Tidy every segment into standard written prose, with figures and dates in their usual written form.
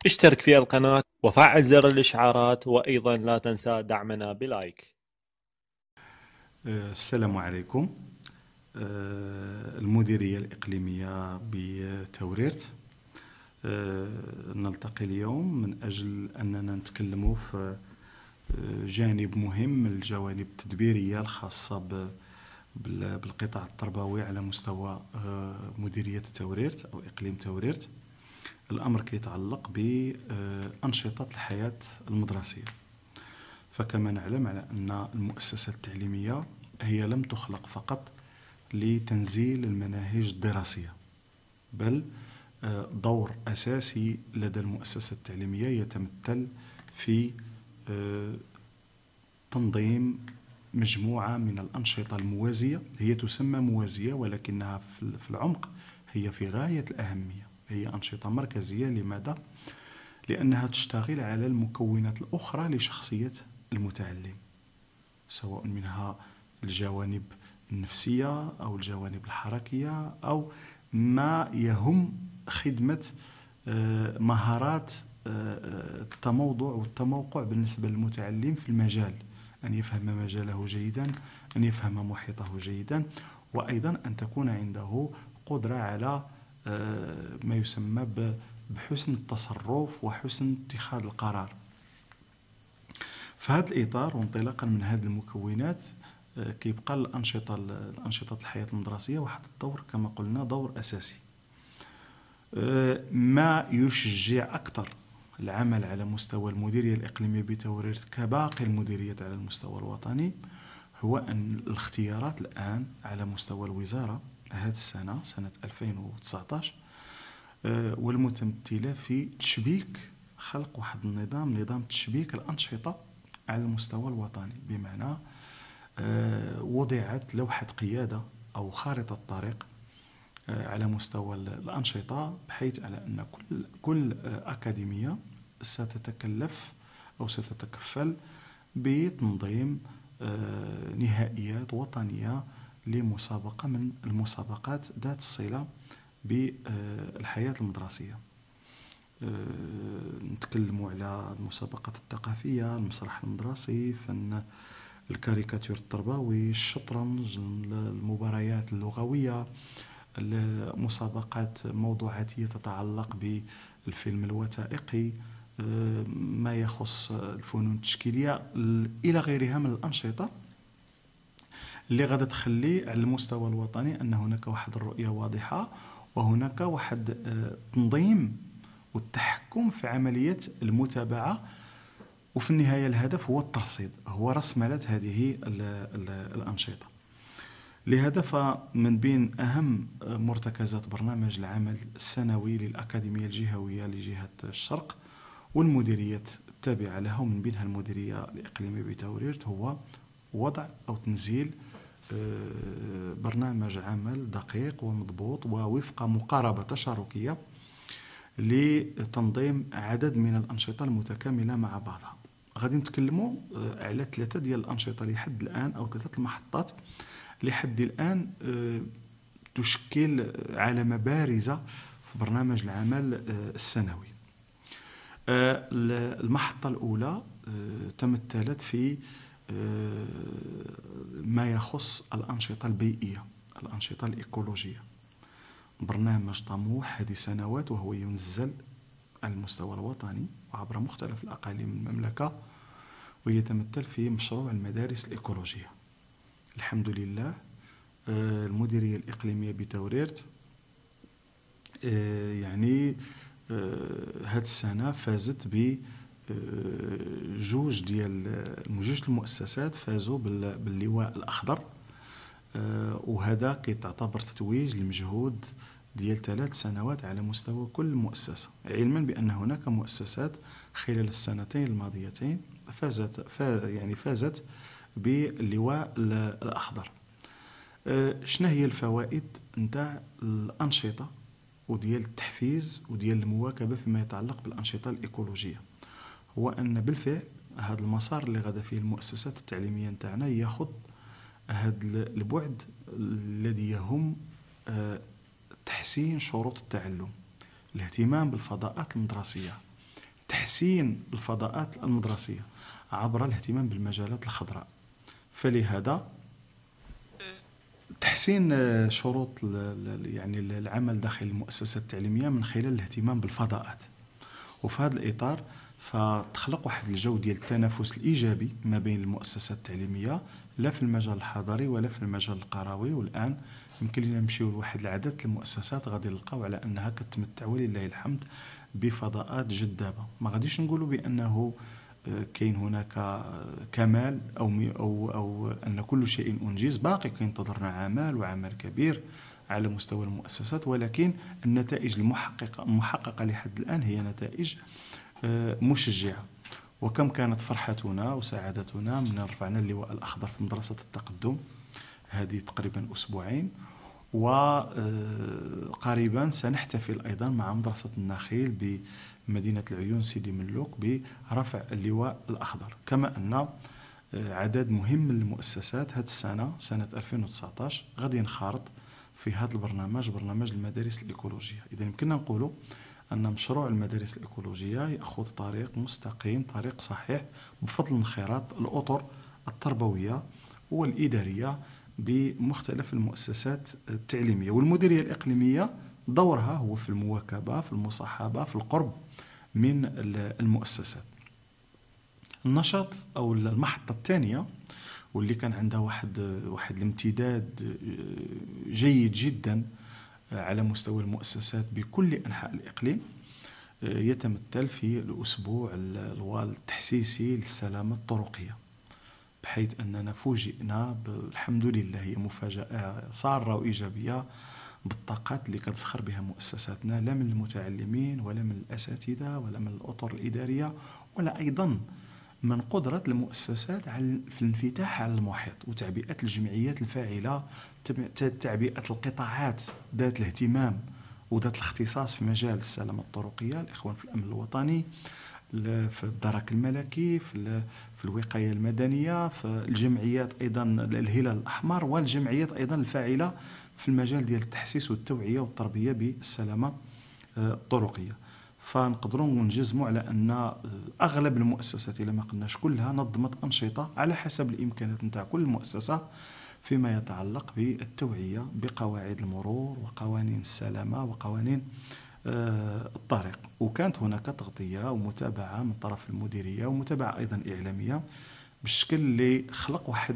اشترك في القناة وفعل زر الإشعارات، وأيضا لا تنسى دعمنا بلايك. السلام عليكم. المديرية الإقليمية بتوريرت. نلتقي اليوم من أجل أننا نتكلم في جانب مهم من الجوانب التدبيرية الخاصة بالقطاع التربوي على مستوى مديرية توريرت أو إقليم توريرت. الأمر كيتعلق بأنشطة الحياة المدرسية. فكما نعلم على أن المؤسسات التعليمية هي لم تخلق فقط لتنزيل المناهج الدراسية، بل دور أساسي لدى المؤسسة التعليمية يتمثل في تنظيم مجموعة من الأنشطة الموازية. هي تسمى موازية ولكنها في العمق هي في غاية الأهمية، هي أنشطة مركزية. لماذا؟ لأنها تشتغل على المكونات الأخرى لشخصية المتعلم، سواء منها الجوانب النفسية أو الجوانب الحركية أو ما يهم خدمة مهارات التموضع والتموقع بالنسبة للمتعلم في المجال، أن يفهم مجاله جيدا، أن يفهم محيطه جيدا، وأيضا أن تكون عنده قدرة على ما يسمى بحسن التصرف وحسن اتخاذ القرار. في هذا الإطار وانطلاقا من هذه المكونات كيبقى الأنشطة الحياة المدرسية واحد الدور، كما قلنا دور أساسي. ما يشجع أكثر العمل على مستوى المديرية الإقليمية بتوريرت كباقي المديريات على المستوى الوطني هو أن الاختيارات الآن على مستوى الوزارة هذه السنة، سنة 2019، والمتمثلة في تشبيك خلق واحد نظام تشبيك الأنشطة على المستوى الوطني. بمعنى وضعت لوحة قيادة أو خارطة طريق على مستوى الأنشطة، بحيث على أن كل أكاديمية ستتكلف أو ستتكفل بتنظيم نهائيات وطنية لمسابقة من المسابقات ذات الصلة بالحياة المدرسية. نتكلم على المسابقات الثقافية، المسرح المدرسي، فن الكاريكاتير التربوي، الشطرنج، المباريات اللغوية، مسابقات موضوعاتية تتعلق بالفيلم الوثائقي، ما يخص الفنون التشكيلية، إلى غيرها من الأنشطة اللي غادة تخلي على المستوى الوطني أن هناك واحد الرؤية واضحة وهناك واحد تنظيم والتحكم في عملية المتابعة. وفي النهاية الهدف هو الترصيد، هو رسملة هذه الأنشطة. لهذا فمن بين أهم مرتكزات برنامج العمل السنوي للأكاديمية الجهوية لجهة الشرق والمديريات التابعة له، من بينها المديرية الإقليمية بتوريرت، هو وضع أو تنزيل برنامج عمل دقيق ومضبوط ووفق مقاربة تشاركية لتنظيم عدد من الأنشطة المتكاملة مع بعضها. غادي نتكلموا على 3 ديال الأنشطة لحد الآن، أو 3 المحطات لحد الآن تشكل علامة بارزة في برنامج العمل السنوي. المحطة الأولى تمثلت في ما يخص الأنشطة البيئية، الأنشطة الإيكولوجية. برنامج طموح هذه سنوات وهو ينزل على المستوى الوطني وعبر مختلف الأقاليم المملكة، ويتمثل في مشروع المدارس الإيكولوجية. الحمد لله المديرية الإقليمية بتوريرت يعني هاد السنة فازت جوج المؤسسات فازوا باللواء الأخضر، وهذا كيتعتبر تتويج لمجهود ديال 3 سنوات على مستوى كل مؤسسة، علما بأن هناك مؤسسات خلال السنتين الماضيتين فازت باللواء الأخضر. شنو هي الفوائد نتاع الأنشطة وديال التحفيز وديال المواكبة فيما يتعلق بالأنشطة الإيكولوجية؟ هو أن بالفعل هذا المسار اللي غدا فيه المؤسسات التعليمية نتاعنا ياخذ هذا البعد الذي يهم تحسين شروط التعلم، الاهتمام بالفضاءات المدرسية، تحسين الفضاءات المدرسية عبر الاهتمام بالمجالات الخضراء. فلهذا تحسين شروط يعني العمل داخل المؤسسات التعليمية من خلال الاهتمام بالفضاءات. وفي هذا الإطار فتخلق واحد الجو ديال التنافس الإيجابي ما بين المؤسسات التعليمية، لا في المجال الحضري ولا في المجال القروي. والآن يمكن لنا نمشيو لواحد العدد المؤسسات غادي نلقاو على أنها كتمتع ولله الحمد بفضاءات جذابة. ما غاديش نقولوا بأنه كاين هناك كمال أو أن كل شيء أنجز، باقي كينتظرنا عمل وعمل كبير على مستوى المؤسسات، ولكن النتائج المحققة لحد الآن هي نتائج مشجعة. وكم كانت فرحتنا وسعادتنا من رفعنا اللواء الأخضر في مدرسة التقدم هذه تقريبا أسبوعين، وقريبا سنحتفل أيضا مع مدرسة النخيل بمدينة العيون سيدي ملوك برفع اللواء الأخضر. كما أن عدد مهم من المؤسسات هذه السنة، سنة 2019، غادي ينخرط في هذا البرنامج، برنامج المدارس الإيكولوجية. إذا يمكننا نقولوا أن مشروع المدارس الإيكولوجية يأخذ طريق مستقيم، طريق صحيح، بفضل انخراط الأطر التربوية والإدارية بمختلف المؤسسات التعليمية. والمديرية الإقليمية دورها هو في المواكبة، في المصاحبة، في القرب من المؤسسات. النشاط أو المحطة الثانية واللي كان عندها واحد الامتداد جيد جدا على مستوى المؤسسات بكل أنحاء الإقليم يتمثل في الأسبوع التحسيسي للسلامة الطرقية، بحيث أننا فوجئنا الحمد لله، هي مفاجأة سارة وإيجابية بالطاقات اللي كتزخر بها مؤسساتنا، لا من المتعلمين ولا من الأساتذة ولا من الأطر الإدارية، ولا أيضا من قدرة المؤسسات في الانفتاح على المحيط وتعبئة الجمعيات الفاعلة، تعبئة القطاعات ذات الاهتمام وذات الاختصاص في مجال السلامة الطرقية، الإخوان في الأمن الوطني، في الدرك الملكي، في الوقاية المدنية، في الجمعيات أيضا الهلال الأحمر، والجمعيات أيضا الفاعلة في المجال ديال التحسيس والتوعية والتربية بالسلامة الطرقية. فنقدروا نجزموا على أن أغلب المؤسسات، إلا ما قلناش كلها، نظمت أنشطة على حسب الإمكانات نتاع كل مؤسسة فيما يتعلق بالتوعية بقواعد المرور وقوانين السلامة وقوانين الطريق. وكانت هناك تغطية ومتابعة من طرف المديرية، ومتابعة أيضا إعلامية، بالشكل اللي خلق واحد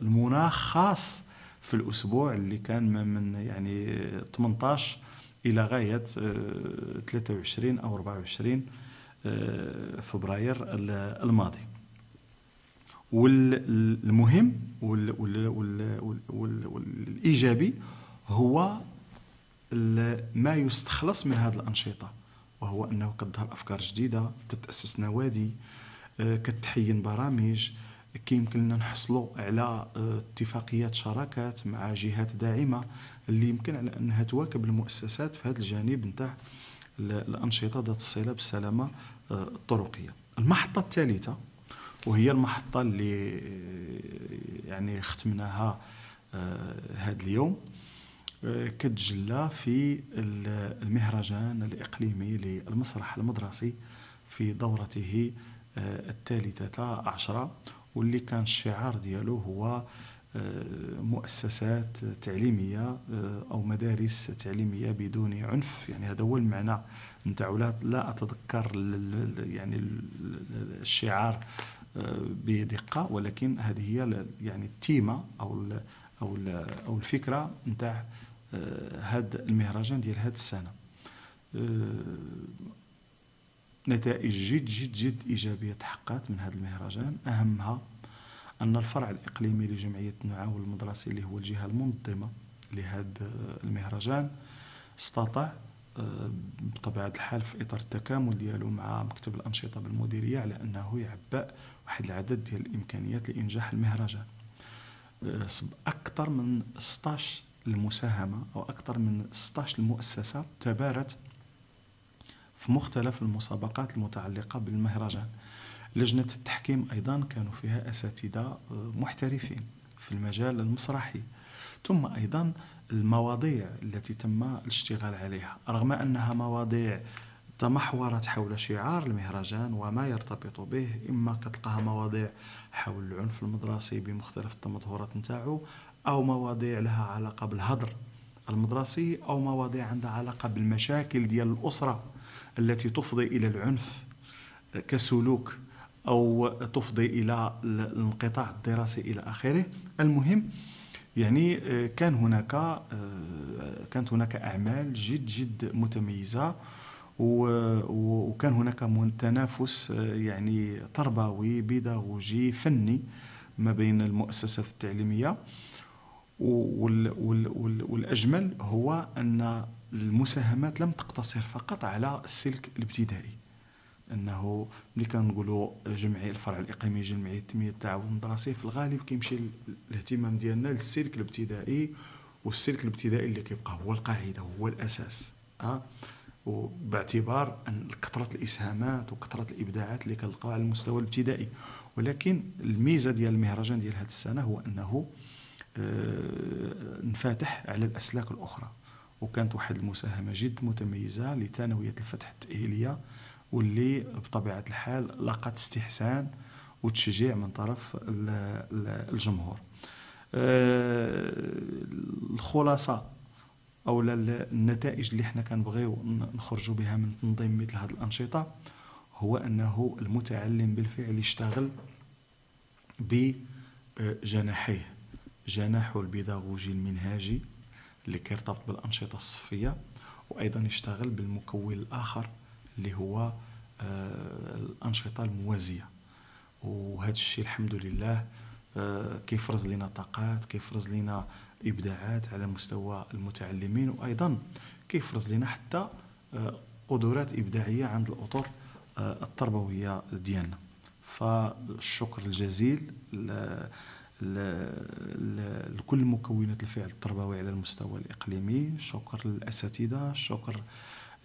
المناخ خاص في الأسبوع اللي كان من 18 إلى غاية 23 أو 24 فبراير الماضي. والمهم والإيجابي هو ما يستخلص من هذه الأنشطة، وهو أنه كتظهر أفكار جديدة، تتأسس نوادي، كتحين برامج، يمكن لنا نحصلوا على اتفاقيات شراكات مع جهات داعمة اللي يمكن على أنها تواكب المؤسسات في هذا الجانب نتاع الأنشطة ذات الصلة بالسلامة الطرقية. المحطة الثالثة وهي المحطة اللي ختمناها هذا اليوم، كتجلى في المهرجان الإقليمي للمسرح المدرسي في دورته 13، واللي كان الشعار ديالو هو مؤسسات تعليمية أو مدارس تعليمية بدون عنف. هذا هو المعنى نتاعو. لا أتذكر الشعار بدقة، ولكن هذه هي التيمة أو الفكرة نتاع هذا المهرجان ديال هذه السنة. نتائج جد جد جد إيجابية تحققت من هذا المهرجان، أهمها أن الفرع الإقليمي لجمعية النعاون المدرسي اللي هو الجهة المنظمة لهذا المهرجان استطاع بطبيعة الحال في إطار التكامل ديالو مع مكتب الأنشطة بالمديرية على أنه يعبأ واحد العدد ديال الإمكانيات لإنجاح المهرجان. أكثر من 16 المساهمة أو أكثر من 16 المؤسسة تبارت في مختلف المسابقات المتعلقة بالمهرجان. لجنة التحكيم أيضا كانوا فيها أساتذة محترفين في المجال المسرحي، ثم أيضا المواضيع التي تم الاشتغال عليها، رغم أنها مواضيع تمحورت حول شعار المهرجان وما يرتبط به، إما كتلقاها مواضيع حول العنف المدرسي بمختلف التمظهرات نتاعو، أو مواضيع لها علاقة بالهدر المدرسي، أو مواضيع عندها علاقة بالمشاكل ديال الأسرة التي تفضي إلى العنف كسلوك أو تفضي إلى الانقطاع الدراسي إلى آخره. المهم يعني كانت هناك أعمال جد جد متميزة، وكان هناك تنافس يعني تربوي بيداغوجي فني ما بين المؤسسات التعليمية. والأجمل هو أن المساهمات لم تقتصر فقط على السلك الابتدائي، انه ملي كنقولوا جمعيه الفرع الاقليمي جمعيه تنميه التعاون الدراسي، في الغالب كيمشي الاهتمام ديالنا للسلك الابتدائي، والسلك الابتدائي اللي كيبقى هو القاعده هو الاساس. وباعتبار ان كثره الاسهامات وكثره الابداعات اللي كنلقاو على المستوى الابتدائي. ولكن الميزه ديال المهرجان ديال هذه السنه هو انه انفتح على الاسلاك الاخرى، وكانت واحد المساهمه جد متميزه لثانويه الفتح التاهيليه، واللي بطبيعة الحال لاقت استحسان وتشجيع من طرف الجمهور. الخلاصة أو النتائج اللي احنا كنبغيو نخرجوا بها من تنظيم مثل هذه الأنشطة هو أنه المتعلم بالفعل يشتغل بجناحيه، جناحه البيداغوجي المنهاجي اللي كيرتبط بالأنشطة الصفية، وأيضا يشتغل بالمكون الآخر اللي هو الأنشطة الموازية. وهذا الشيء الحمد لله كيفرز لنا طاقات، كيفرز لنا إبداعات على مستوى المتعلمين، وأيضا كيفرز لنا حتى قدرات إبداعية عند الأطر التربوية ديالنا. فالشكر الجزيل لكل مكونات الفعل التربوي على المستوى الإقليمي. شكر للأساتذة، شكر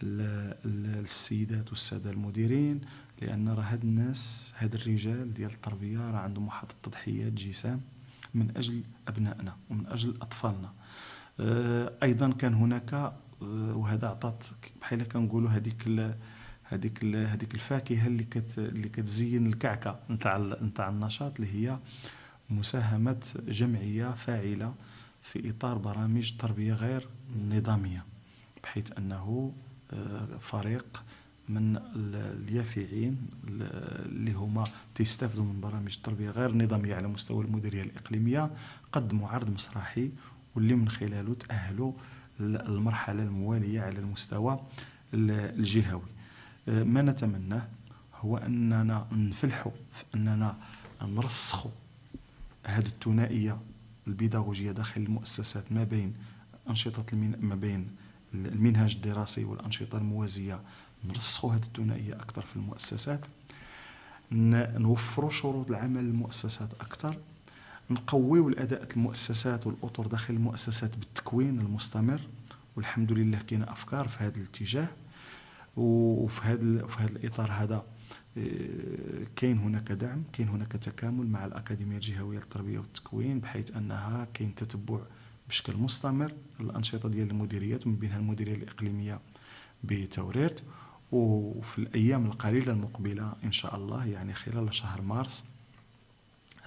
السيدات والسادة المديرين، لأن راه هاد الناس، هاد الرجال ديال التربية راه عندهم واحد التضحيات جسام من أجل أبنائنا ومن أجل أطفالنا. أيضا كان هناك، وهذا عطات بحال كنقولوا هذيك الفاكهة اللي كتزين الكعكة نتاع النشاط، اللي هي مساهمة جمعية فاعلة في إطار برامج تربية غير نظامية، بحيث أنه فريق من اليافعين اللي هما تيستافدوا من برامج التربية غير نظامية على مستوى المديرية الإقليمية قدموا عرض مسرحي، واللي من خلاله تأهلوا المرحلة الموالية على المستوى الجهوي. ما نتمناه هو أننا نفلحوا في أننا نرسخوا هذه الثنائية البيداغوجية داخل المؤسسات ما بين ما بين المنهاج الدراسي والأنشطة الموازية، نرسخوا هذه الثنائية أكثر في المؤسسات، نوفروا شروط العمل للمؤسسات أكثر، نقويوا الأداء المؤسسات والأطر داخل المؤسسات بالتكوين المستمر. والحمد لله كاين أفكار في هذا الاتجاه، وفي هذا الإطار هذا كاين هناك دعم، كاين هناك تكامل مع الأكاديمية الجهوية للتربية والتكوين، بحيث أنها كاين تتبع بشكل مستمر الأنشطة ديال المديريات، ومن بينها المديرية الإقليمية بتوريرت. وفي الأيام القليلة المقبلة إن شاء الله، يعني خلال شهر مارس،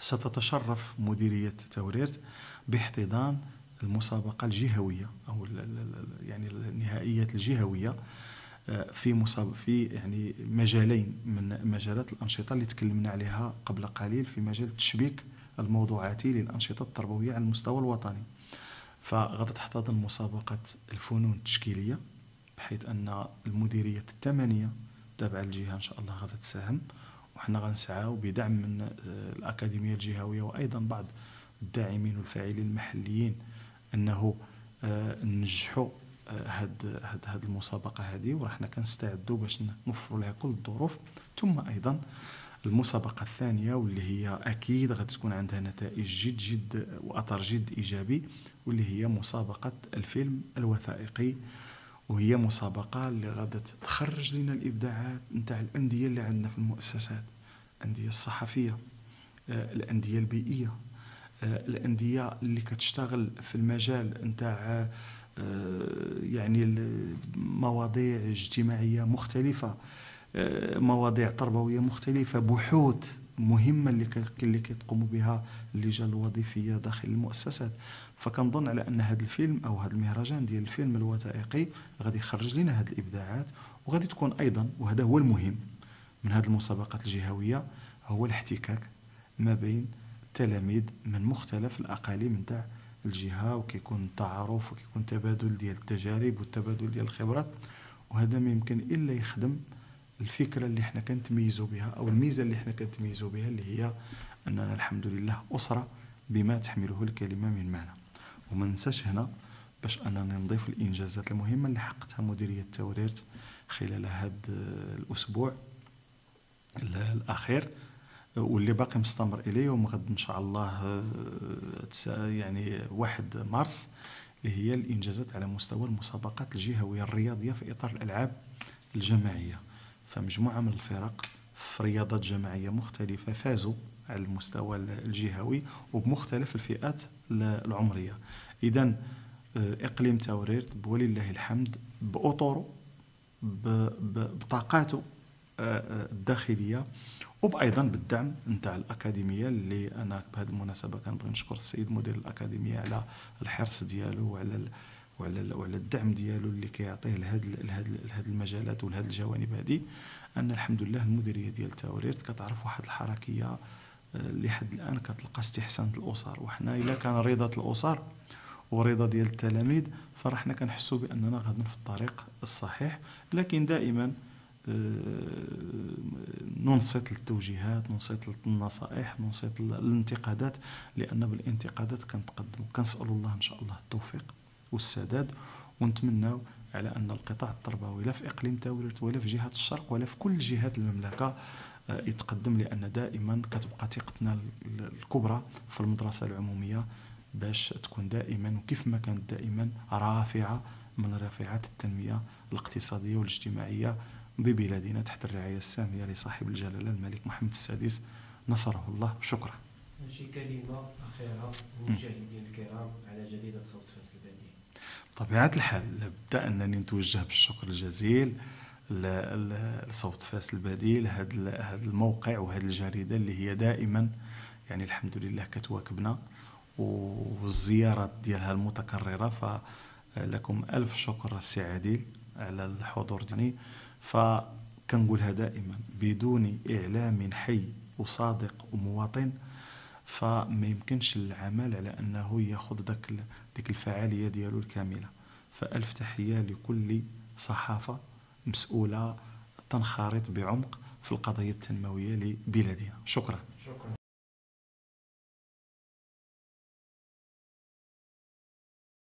ستتشرف مديرية توريرت باحتضان المسابقة الجهوية أو يعني النهائيات الجهوية في يعني مجالين من مجالات الأنشطة اللي تكلمنا عليها قبل قليل، في مجال التشبيك الموضوعاتي للأنشطة التربوية على المستوى الوطني. فغادة تحتضن مسابقة الفنون التشكيلية، بحيث أن المديرية الثمانية تابعة الجهة إن شاء الله غادة تساهم، وحنا غنسعاو بدعم من الأكاديمية الجهوية وأيضا بعض الداعمين والفاعلين المحليين أنه ننجحوا هاد المسابقة هذه، ورحنا كنستعدوا باش نوفروا لها كل الظروف. ثم أيضا المسابقة الثانية، واللي هي أكيد غادي تكون عندها نتائج جد جد وأثر جد إيجابي، واللي هي مسابقة الفيلم الوثائقي. وهي مسابقة اللي غادي تخرج لنا الإبداعات نتاع الأندية اللي عندنا في المؤسسات، الأندية الصحفية، الأندية البيئية، الأندية اللي كتشتغل في المجال نتاع يعني مواضيع اجتماعية مختلفة، مواضيع تربوية مختلفة، بحوث مهمة اللي كتقوم بها اللجان الوظيفية داخل المؤسسات. فكنظن على أن هذا الفيلم أو هذا المهرجان ديال الفيلم الوثائقي غادي يخرج لنا هذه الإبداعات، وغادي تكون أيضا، وهذا هو المهم من هذه المسابقات الجهوية، هو الاحتكاك ما بين التلاميذ من مختلف الأقاليم نتاع الجهة، وكيكون تعارف وكيكون تبادل ديال التجارب والتبادل ديال الخبرات. وهذا ما يمكن إلا يخدم الفكرة اللي احنا كنتميزوا بها، أو الميزة اللي احنا كنتميزوا بها، اللي هي أننا الحمد لله أسرة بما تحمله الكلمة من معنى. وما ننساش هنا باش أننا نضيف الإنجازات المهمة اللي حققتها مديرية التوريرت خلال هذا الأسبوع الأخير، واللي باقي مستمر إليه، يوم غد إن شاء الله يعني 1 مارس، اللي هي الإنجازات على مستوى المسابقات الجهوية الرياضية في إطار الألعاب الجماعية. فمجموعة من الفرق في رياضات جماعية مختلفة فازوا على المستوى الجهوي وبمختلف الفئات العمرية. إذن إقليم توريرت ولله الحمد بأطره بطاقاته الداخلية، وأيضا بالدعم نتاع الأكاديمية، اللي أنا بهذه المناسبة كنبغي نشكر السيد مدير الأكاديمية على الحرص ديالو وعلى الدعم ديالو اللي كيعطيه لهاد المجالات ولهاد الجوانب هذه. أن الحمد لله المديرية ديال توريرت كتعرف واحد الحركية لحد الآن كتلقى استحسان الأسر، وحنا إلا كان رضا الأسر ورضا ديال التلاميذ فرحنا كنحسوا بأننا غادين في الطريق الصحيح. لكن دائما ننصت للتوجيهات، ننصت للنصائح، ننصت للانتقادات، لأن بالانتقادات كنتقدموا. كنسأل الله إن شاء الله التوفيق والسداد، ونتمنى على أن القطاع التربوي لا في إقليم توريرت ولا في جهة الشرق ولا في كل جهات المملكة يتقدم، لأن دائما كتبقى ثقتنا الكبرى في المدرسة العمومية باش تكون دائما وكيف ما كانت دائما رافعة من رافعات التنمية الاقتصادية والاجتماعية ببلادنا تحت الرعاية السامية لصاحب الجلالة الملك محمد السادس نصره الله. شكرا. شي كلمة أخيرة للمشاهدين الكرام على جريدة صوت فاس البديل. بطبيعة الحال لابد أنني نتوجه بالشكر الجزيل لصوت فاس البديل، هذا الموقع وهذه الجريدة اللي هي دائما يعني الحمد لله كتواكبنا، والزيارات ديالها المتكررة. فلكم ألف شكر السي عادل على الحضور ديالي. فكنقولها دائما بدون إعلام حي وصادق ومواطن فما يمكنش العمل على أنه يأخذ ديك الفعالية ديالو الكاملة. فألف تحية لكل صحافة مسؤولة تنخرط بعمق في القضايا التنموية لبلادنا. شكرا.